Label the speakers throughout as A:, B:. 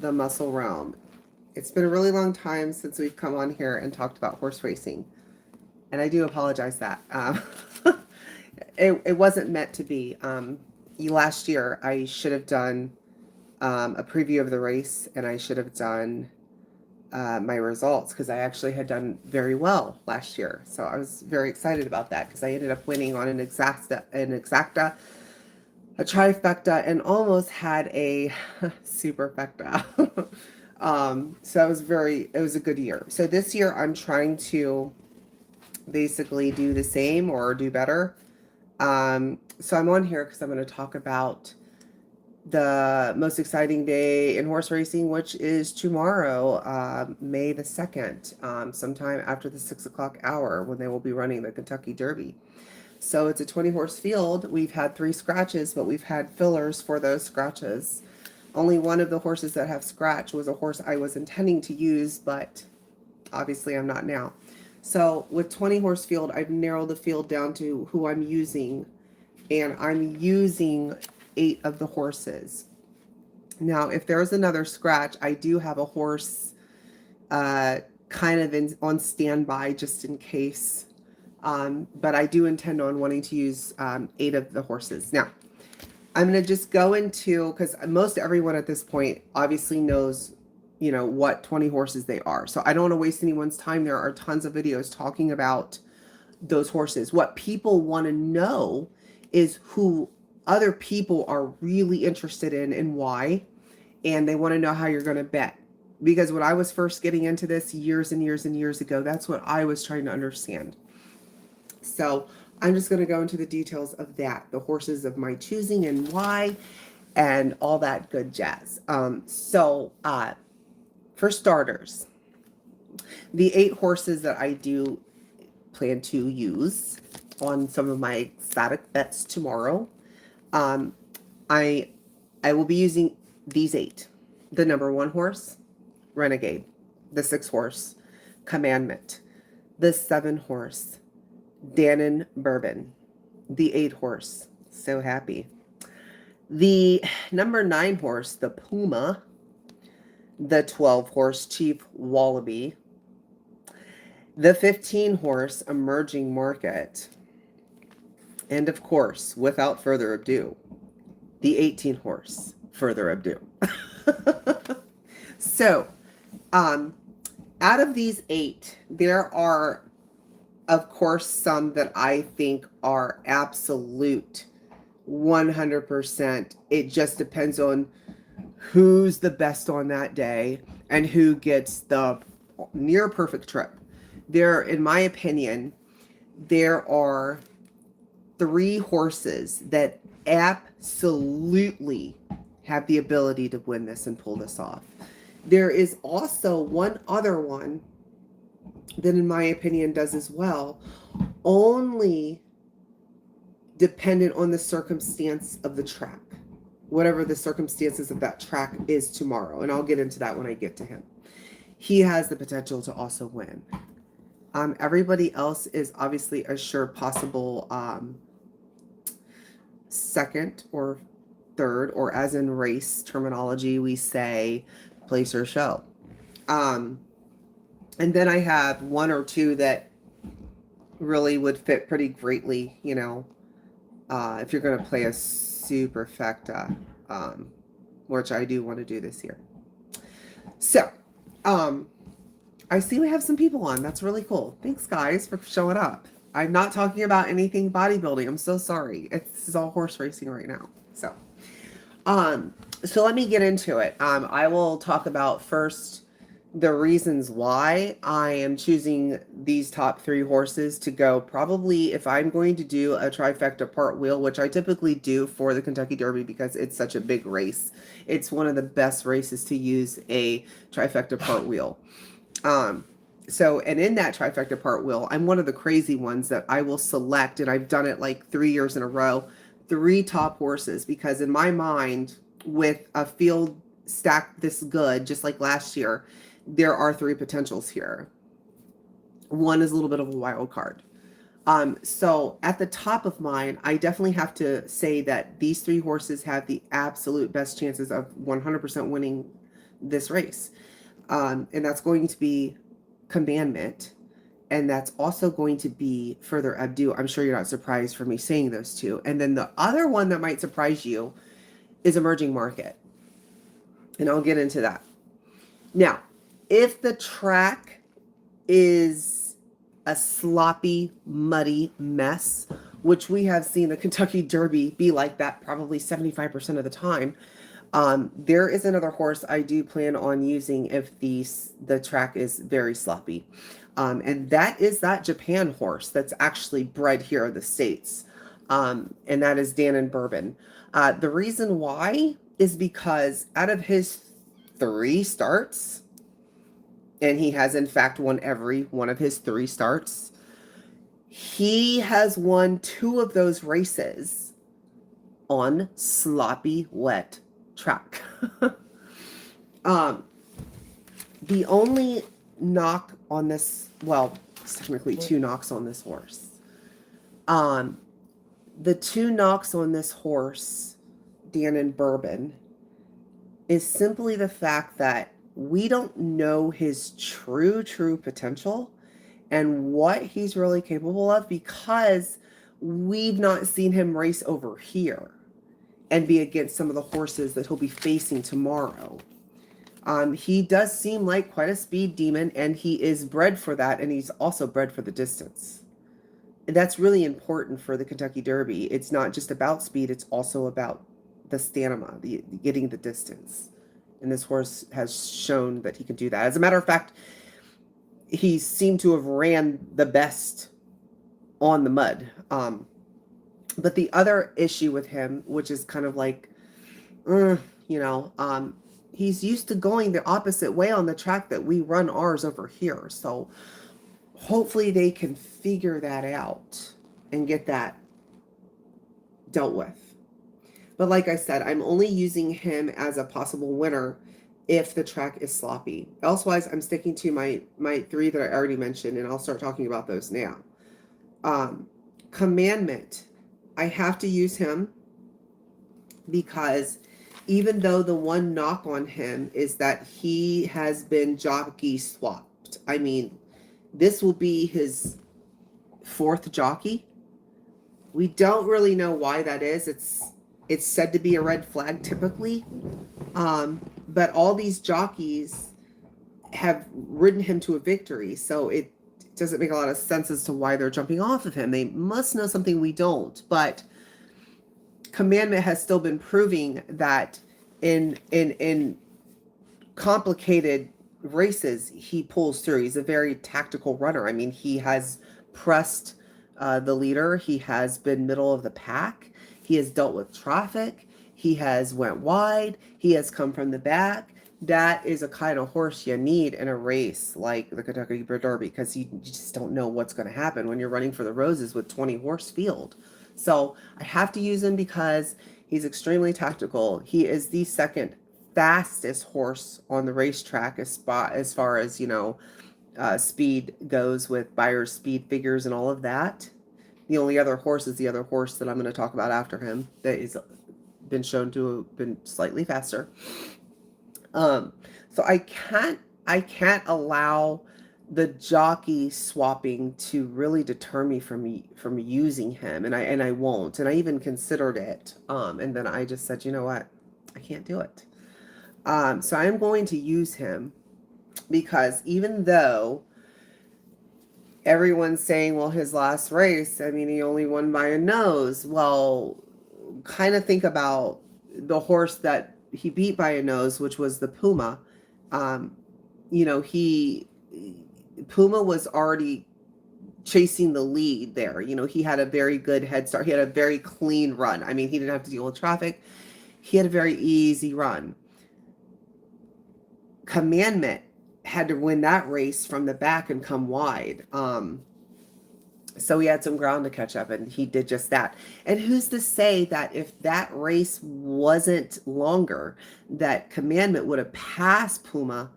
A: the muscle realm. It's been a really long time since we've come on here and talked about horse racing. And I do apologize that. It wasn't meant to be. Last year, I should have done a preview of the race, and I should have done my results because I actually had done very well last year. So I was very excited about that because I ended up winning on an exacta, a trifecta, and almost had a superfecta. So it was a good year. So this year I'm trying to basically do the same or do better. So I'm on here because I'm going to talk about the most exciting day in horse racing, which is tomorrow, May the 2nd, sometime after the 6 o'clock hour when they will be running the Kentucky Derby. So it's a 20 horse field. We've had 3 scratches, but we've had fillers for those scratches. Only one of the horses that have scratch was a horse I was intending to use, but obviously I'm not now. So with 20 horse field, I've narrowed the field down to who I'm using, and I'm using 8 of the horses. Now, if there's another scratch, I do have a horse kind of on standby just in case. But I do intend on wanting to use 8 of the horses. Now, I'm going to just go into, because most everyone at this point obviously knows, what 20 horses they are. So I don't want to waste anyone's time. There are tons of videos talking about those horses. What people want to know is who other people are really interested in and why. And they want to know how you're going to bet. Because when I was first getting into this years and years and years ago, that's what I was trying to understand. So I'm just going to go into the details of that, the horses of my choosing and why, and all that good jazz. For starters, the 8 horses that I do plan to use on some of my exotic bets tomorrow, I will be using these 8. The number 1 horse, Renegade. The 6 horse, Commandment. The 7 horse, Dannon Bourbon. The 8 horse, So Happy. The number 9 horse, the Puma. The 12 horse, Chief Wallaby. The 15 horse, Emerging Market. And of course, without further ado, the 18 horse, Further Ado. So, out of these 8, there are, of course, some that I think are absolute 100%. It just depends on who's the best on that day and who gets the near perfect trip. In my opinion, there are 3 horses that absolutely have the ability to win this and pull this off. There is also one other one that, in my opinion, does as well, only dependent on the circumstance of the track, whatever the circumstances of that track is tomorrow. And I'll get into that when I get to him. He has the potential to also win. Everybody else is obviously a sure possible second or third, or as in race terminology, we say place or show. And then I have 1 or 2 that really would fit pretty greatly, if you're going to play a superfecta, which I do want to do this year. So, I see we have some people on. That's really cool. Thanks, guys, for showing up. I'm not talking about anything bodybuilding. I'm so sorry. This is all horse racing right now. So let me get into it. I will talk about first the reasons why I am choosing these top 3 horses to go. Probably if I'm going to do a trifecta part wheel, which I typically do for the Kentucky Derby because it's such a big race. It's one of the best races to use a trifecta part wheel. And in that trifecta part wheel, I'm one of the crazy ones that I will select, and I've done it like 3 years in a row, 3 top horses, because in my mind, with a field stacked this good, just like last year, there are 3 potentials here. One is a little bit of a wild card. So at the top of mine, I definitely have to say that these 3 horses have the absolute best chances of 100% winning this race. And that's going to be Commandment. And that's also going to be Further Abdu. I'm sure you're not surprised for me saying those two. And then the other one that might surprise you is Emerging Market. And I'll get into that. Now, if the track is a sloppy, muddy mess, which we have seen the Kentucky Derby be like that probably 75% of the time, there is another horse I do plan on using if the track is very sloppy. And that is that Japan horse that's actually bred here in the States. And that is Dan and Bourbon. The reason why is because out of his 3 starts, and he has in fact won every one of his 3 starts, he has won 2 of those races on sloppy, wet track. The only knock on this, well, it's technically 2 knocks on this horse. The 2 knocks on this horse, Dan and Bourbon, is simply the fact that we don't know his true potential and what he's really capable of, because we've not seen him race over here and be against some of the horses that he'll be facing tomorrow. He does seem like quite a speed demon, and he is bred for that, and he's also bred for the distance. And that's really important for the Kentucky Derby. It's not just about speed, it's also about the stamina, getting the distance. And this horse has shown that he can do that. As a matter of fact, he seemed to have ran the best on the mud. But the other issue with him, which is kind of like, he's used to going the opposite way on the track that we run ours over here. So hopefully they can figure that out and get that dealt with. But like I said, I'm only using him as a possible winner if the track is sloppy. Elsewise, I'm sticking to my 3 that I already mentioned, and I'll start talking about those now. Commandment. I have to use him because even though the one knock on him is that he has been jockey swapped. I mean, this will be his 4th jockey. We don't really know why that is. It's said to be a red flag typically. But all these jockeys have ridden him to a victory. So it doesn't make a lot of sense as to why they're jumping off of him. They must know something we don't. But Commandment has still been proving that in complicated races, he pulls through. He's a very tactical runner. I mean, he has pressed the leader. He has been middle of the pack. He has dealt with traffic. He has went wide. He has come from the back. That is a kind of horse you need in a race like the Kentucky Derby, because you just don't know what's going to happen when you're running for the roses with 20 horse field. So I have to use him because he's extremely tactical. He is the 2nd fastest horse on the racetrack as far as, speed goes, with Beyer's speed figures and all of that. The only other horse is the other horse that I'm going to talk about after him that is been shown to have been slightly faster. So I can't allow the jockey swapping to really deter me from using him, and I won't. And I even considered it, and then I just said, you know what, I can't do it. So I am going to use him because even though everyone's saying, well, his last race, I mean, he only won by a nose. Well, kind of think about the horse that he beat by a nose, which was the Puma. Puma was already chasing the lead there. He had a very good head start. He had a very clean run. I mean, he didn't have to deal with traffic. He had a very easy run. Commandment had to win that race from the back and come wide. So he had some ground to catch up, and he did just that. And who's to say that if that race wasn't longer, that Commandment would have passed Puma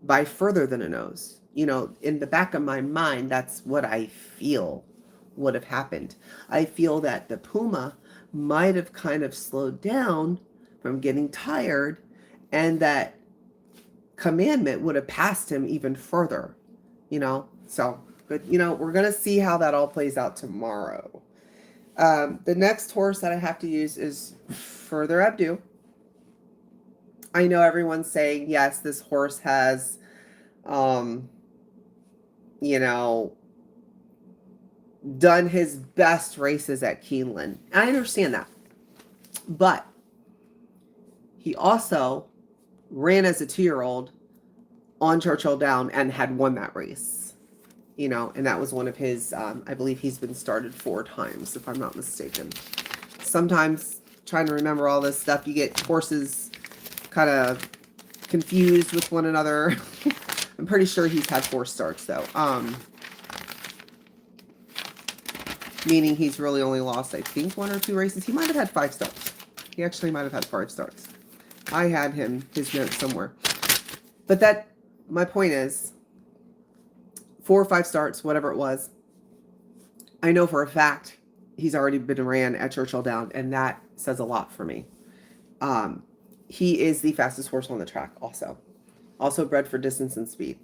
A: by further than a nose? In the back of my mind, that's what I feel would have happened. I feel that the Puma might have kind of slowed down from getting tired, and that commandment would have passed him even further, So, but we're going to see how that all plays out tomorrow. The next horse that I have to use is Further Abdu. I know everyone's saying, yes, this horse has, done his best races at Keeneland. I understand that. But he also ran as a 2-year-old on Churchill Down and had won that race. And that was one of his, I believe he's been started 4 times, if I'm not mistaken. Sometimes trying to remember all this stuff, you get horses kind of confused with one another. I'm pretty sure he's had 4 starts though. Meaning he's really only lost, I think, 1 or 2 races. He might have had 5 starts. He actually might have had 5 starts. I had his notes somewhere. But my point is, 4 or 5 starts, whatever it was, I know for a fact he's already been ran at Churchill Down, and that says a lot for me. He is the fastest horse on the track also. Also bred for distance and speed.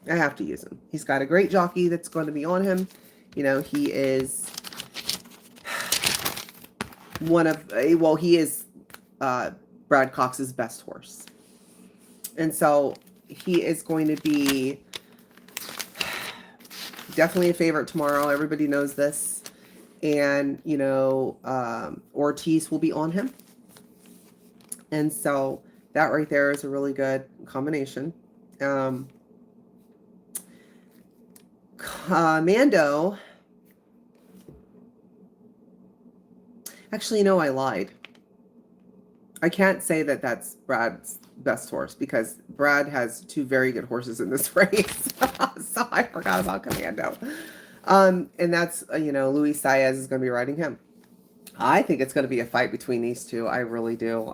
A: I have to use him. He's got a great jockey that's going to be on him. He is he is Brad Cox's best horse. And so he is going to be definitely a favorite tomorrow. Everybody knows this. And, Ortiz will be on him. And so that right there is a really good combination. Commando. Actually, no, I lied. I can't say that that's Brad's best horse because Brad has 2 very good horses in this race. So I forgot about Commando. And that's, Luis Saez is going to be riding him. I think it's going to be a fight between these 2. I really do.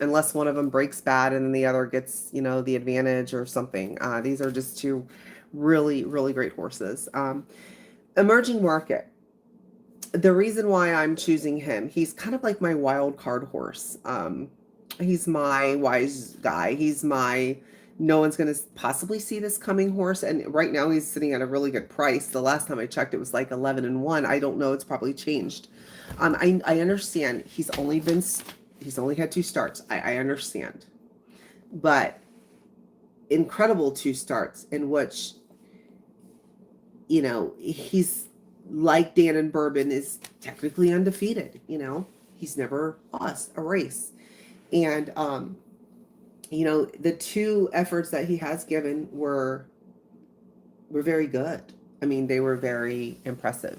A: Unless one of them breaks bad and then the other gets, the advantage or something. These are just 2 really, really great horses. Emerging Market. The reason why I'm choosing him, he's kind of like my wild card horse. He's my wise guy. He's my no one's going to possibly see this coming horse. And right now he's sitting at a really good price. The last time I checked, it was like 11-1. I don't know. It's probably changed. I understand he's only had 2 starts. I understand. But incredible 2 starts in which, he's like Dan and Bourbon is technically undefeated. He's never lost a race. And, the 2 efforts that he has given were very good. I mean, they were very impressive.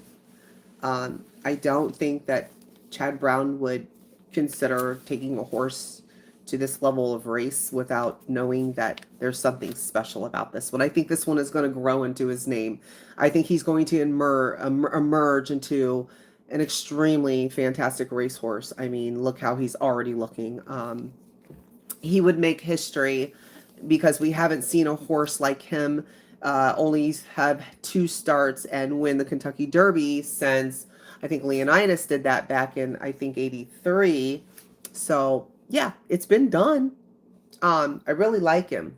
A: I don't think that Chad Brown would consider taking a horse to this level of race without knowing that there's something special about this one. I think this one is going to grow into his name. I think he's going to emerge into an extremely fantastic racehorse. I mean, look how he's already looking. He would make history because we haven't seen a horse like him only have 2 starts and win the Kentucky Derby since I think Leonidas did that back in, I think, 83. So yeah, it's been done. I really like him.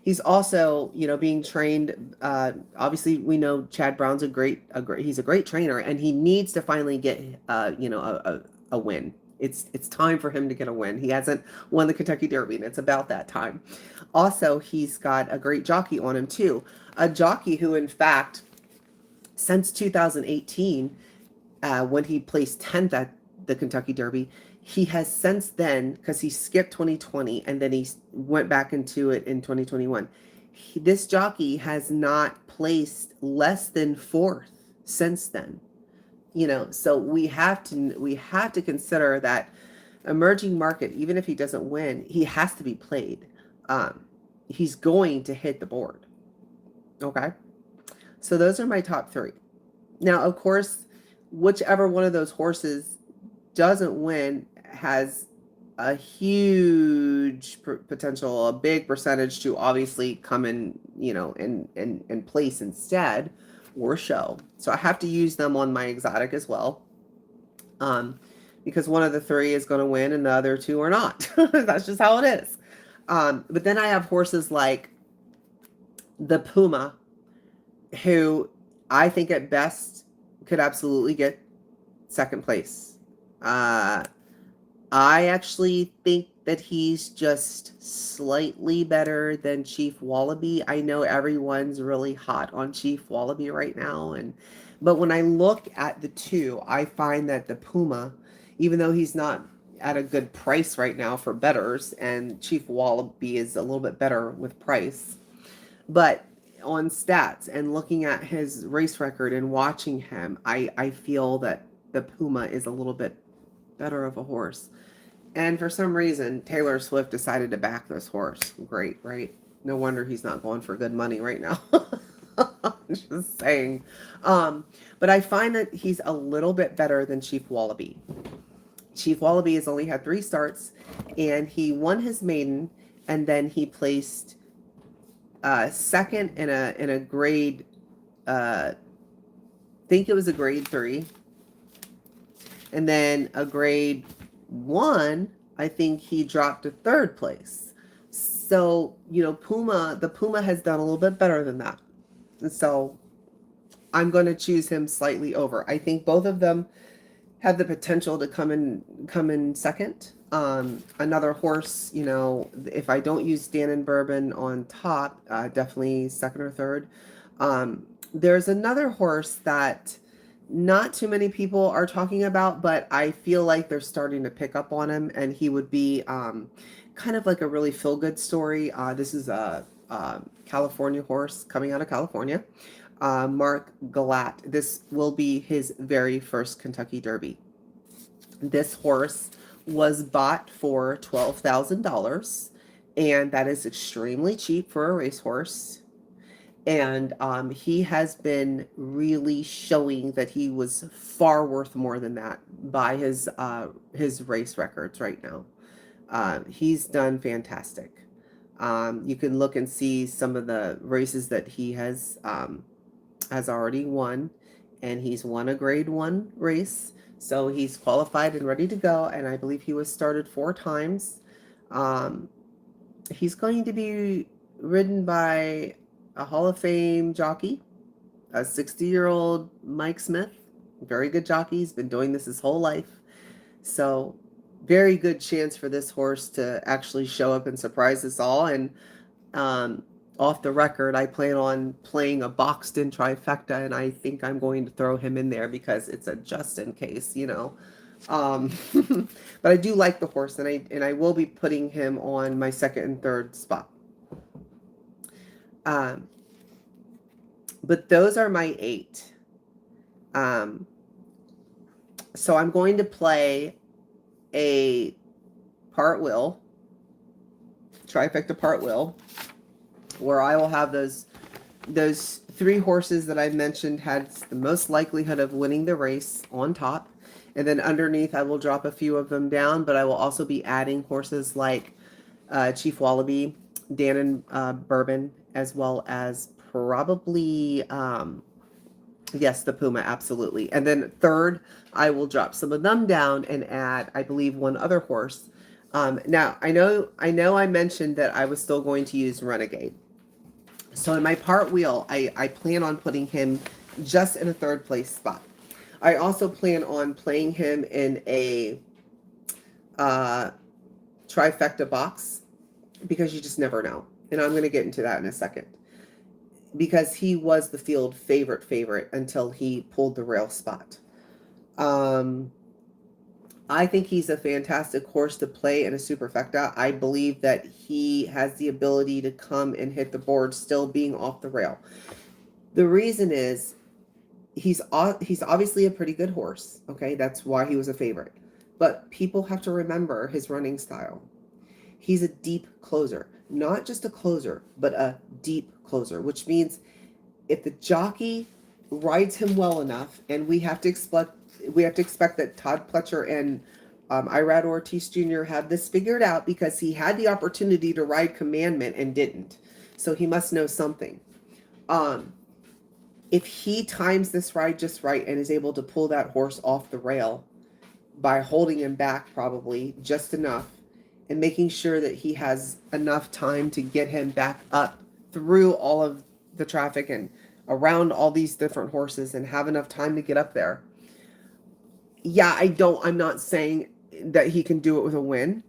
A: He's also, being trained. Obviously, we know Chad Brown's he's a great trainer, and he needs to finally get, a win. It's time for him to get a win. He hasn't won the Kentucky Derby, and it's about that time. Also, he's got a great jockey on him too. A jockey who, in fact, since 2018, when he placed 10th at the Kentucky Derby, he has since then, because he skipped 2020 and then he went back into it in 2021. This jockey has not placed less than 4th since then. So we have to consider that Emerging Market, even if he doesn't win, he has to be played. He's going to hit the board. Okay. So those are my top 3. Now, of course, whichever one of those horses doesn't win has a huge potential, a big percentage to obviously come in, in place instead or show. So I have to use them on my exotic as well. Because one of the 3 is going to win and the other 2 are not. That's just how it is. But then I have horses like the Puma, who I think at best could absolutely get second place. Uh, I actually think that he's just slightly better than Chief Wallaby. I know everyone's really hot on Chief Wallaby right now, but when I look at the two, I find that the Puma, even though he's not at a good price right now for bettors, and Chief Wallaby is a little bit better with price, but on stats and looking at his race record and watching him, I feel that the Puma is a little bit better of a horse. And for some reason, Taylor Swift decided to back this horse. Great, right? No wonder he's not going for good money right now. Just saying. But I find that he's a little bit better than Chief Wallaby. Chief Wallaby has only had 3 starts, and he won his maiden, and then he placed second in a grade. Think it was a grade 3, and then a grade 1. I think he dropped to 3rd place. So the Puma has done a little bit better than that, and so I'm going to choose him slightly over. I think both of them have the potential to come in second. Another horse, if I don't use Dan and Bourbon on top, definitely second or third. There's another horse that not too many people are talking about, but I feel like they're starting to pick up on him, and he would be kind of like a really feel-good story. This is a California horse coming out of California. Mark Galat. This will be his very first Kentucky Derby. This horse was bought for $12,000, and that is extremely cheap for a racehorse. And he has been really showing that he was far worth more than that by his race records right now. He's done fantastic. You can look and see some of the races that he has already won, and he's won a grade 1 race, so he's qualified and ready to go, and I believe he was started 4 times. He's going to be ridden by a Hall of Fame jockey, a 60-year-old Mike Smith, very good jockey. He's been doing this his whole life, so very good chance for this horse to actually show up and surprise us all. And off the record, I plan on playing a boxed-in trifecta, and I think I'm going to throw him in there because it's a just in case, But I do like the horse, and I will be putting him on my second and third spot. But those are my 8. So I'm going to play a part will, trifecta part will, where I will have those 3 horses that I mentioned had the most likelihood of winning the race on top. And then underneath, I will drop a few of them down, but I will also be adding horses like Chief Wallaby, Dan and Bourbon, as well as probably, yes, the Puma, absolutely. And then third, I will drop some of them down and add, I believe, one other horse. Now, I know I mentioned that I was still going to use Renegade. So in my part wheel, I plan on putting him just in a 3rd place spot. I also plan on playing him in a trifecta box, because you just never know. And I'm going to get into that in a second. Because he was the field favorite until he pulled the rail spot. I think he's a fantastic horse to play in a superfecta. I believe that he has the ability to come and hit the board still being off the rail. The reason is he's obviously a pretty good horse. Okay, that's why he was a favorite. But people have to remember his running style. He's a deep closer. Not just a closer, but a deep closer, which means if the jockey rides him well enough, and we have to expect that Todd Pletcher and Irad Ortiz Jr. have this figured out, because he had the opportunity to ride Commandment and didn't. So he must know something. If he times this ride just right and is able to pull that horse off the rail by holding him back probably just enough, and making sure that he has enough time to get him back up through all of the traffic and around all these different horses and have enough time to get up there. Yeah, I'm not saying that he can do it with a win,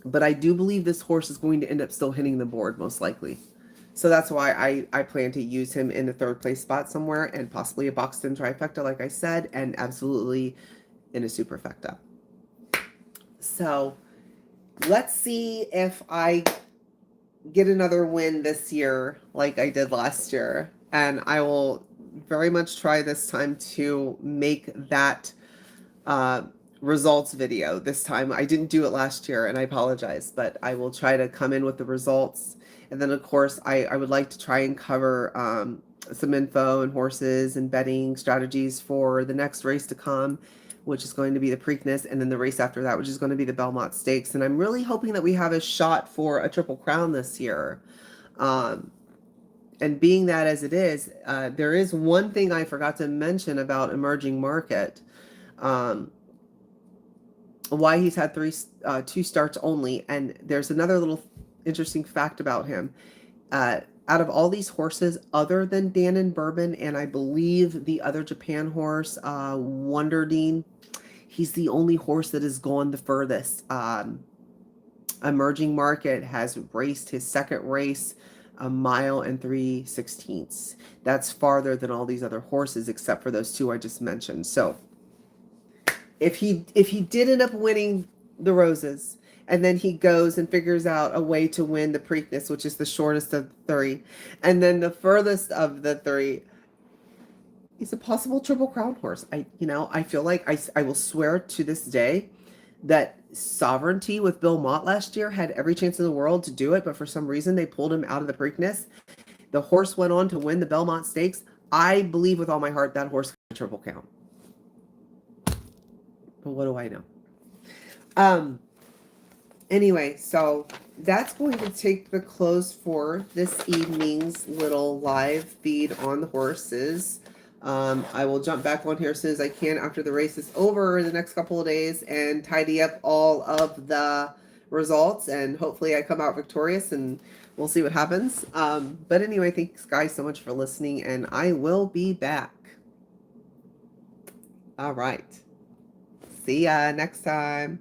A: but I do believe this horse is going to end up still hitting the board most likely. So that's why I plan to use him in the third place spot somewhere and possibly a boxed in trifecta, like I said, and absolutely in a superfecta. So let's see if I get another win this year like I did last year. And I will very much try this time to make that results video this time. I didn't do it last year and I apologize, but I will try to come in with the results. And then of course I would like to try and cover some info and horses and betting strategies for the next race to come, which is going to be the Preakness, and then the race after that, which is going to be the Belmont Stakes. And I'm really hoping that we have a shot for a Triple Crown this year. And being that as it is, there is one thing I forgot to mention about Emerging Market. Why he's had two starts only, and there's another little interesting fact about him. Out of all these horses, other than Dan and Bourbon, and I believe the other Japan horse, Wonder Dean, he's the only horse that has gone the furthest. Emerging Market has raced his second race 1 mile and 3/16. That's farther than all these other horses, except for those two I just mentioned. So if he did end up winning the Roses, and then he goes and figures out a way to win the Preakness, which is the shortest of the three, and then the furthest of the three, he's a possible Triple Crown horse. I feel like I will swear to this day that Sovereignty with Bill Mott last year had every chance in the world to do it, but for some reason they pulled him out of the Preakness. The horse went on to win the Belmont Stakes. I believe with all my heart that horse got a Triple Crown. But what do I know? Anyway, so that's going to take the close for this evening's little live feed on the horses. I will jump back on here as soon as I can after the race is over in the next couple of days and tidy up all of the results, and hopefully I come out victorious, and we'll see what happens. But anyway, thanks guys so much for listening, and I will be back. All right. See ya next time.